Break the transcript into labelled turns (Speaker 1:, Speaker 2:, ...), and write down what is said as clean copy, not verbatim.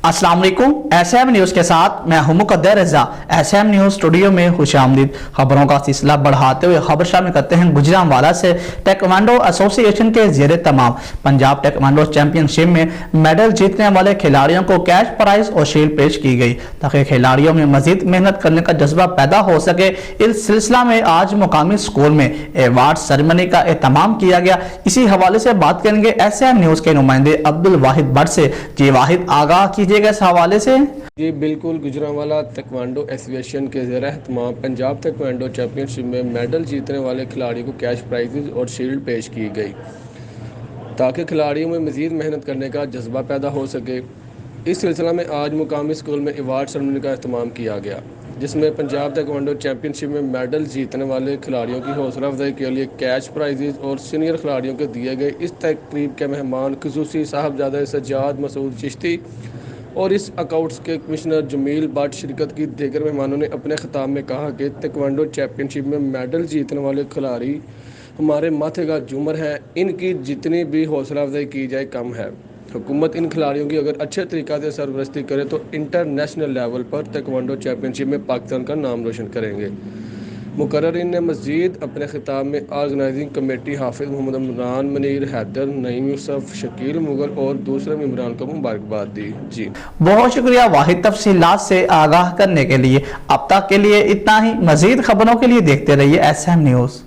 Speaker 1: अस्सलाम वालेकुम। SM news के साथ मैं हूं मुकद्दर रज़ा। एसएम न्यूज़ स्टूडियो में खुशामदीद। खबरों का सिलसिला बढ़ाते हुए खबर शामिल करते हैं गुजरांवाला से। टेक्वांडो एसोसिएशन के ज़ेरे तमाम पंजाब टेक्वांडो चैंपियनशिप में मेडल जीतने वाले खिलाड़ियों को कैश प्राइज और शील्ड पेश की गई ताकि खिलाड़ियों में मजीद मेहनत करने का जज्बा पैदा हो सके। इस सिलसिला में आज मुकामी स्कूल में अवार्ड सेरेमनी का एहतमाम किया गया। इसी हवाले से बात करेंगे एसएम न्यूज़ के नुमाइंदे अब्दुल वाहिद भट्ट से। जी वाहिद, आगाह कीजिएगा इस हवाले से।
Speaker 2: जी बिल्कुल, गुजरांवाला तेक्वांडो एसोसिएशन के ज़ेर एहतमाम पंजाब तेक्वांडो चैंपियनशिप में मेडल जीतने वाले खिलाड़ियों को कैश प्राइजेज और शील्ड पेश की गई ताकि खिलाड़ियों में मज़ीद मेहनत करने का जज्बा पैदा हो सके। इस सिलसिला में आज मुकामी स्कूल में अवार्ड सेरेमनी का एहतमाम किया गया, जिसमें पंजाब तेक्वांडो चैंपियनशिप में मेडल जीतने वाले खिलाड़ियों की हौसला अफजाई के लिए कैश प्राइजेज और सीनियर खिलाड़ियों को दिए गए। इस तकरीब के मेहमान खुसूसी साहबजादा सज्जाद मसूद चिश्ती और इस अकाउंट्स के कमिश्नर जमील भट्ट शिरकत की। दीगर मेहमानों ने अपने खिताब में कहा कि तेक्वांडो चैंपियनशिप में मेडल जीतने वाले खिलाड़ी हमारे माथे का झूमर हैं, इनकी जितनी भी हौसला अफजाई की जाए कम है। हुकूमत इन खिलाड़ियों की अगर अच्छे तरीक़ा से सरपरस्ती करे तो इंटरनेशनल लेवल पर तेक्वांडो चैंपियनशिप में पाकिस्तान का नाम रोशन करेंगे। मुकर्ररीन ने मज़ीद अपने खिताब में ऑर्गेनाइजिंग कमेटी हाफिज़ मोहम्मद इमरान, मनीर हैदर, नईम यूसुफ, शकील मुगल और दूसरे मेंबरान को मुबारकबाद दी। जी
Speaker 1: बहुत शुक्रिया वाहिद, तफसीलात से आगाह करने के लिए। अब तक के लिए इतना ही। मज़ीद खबरों के लिए देखते रहिए एसएम न्यूज़।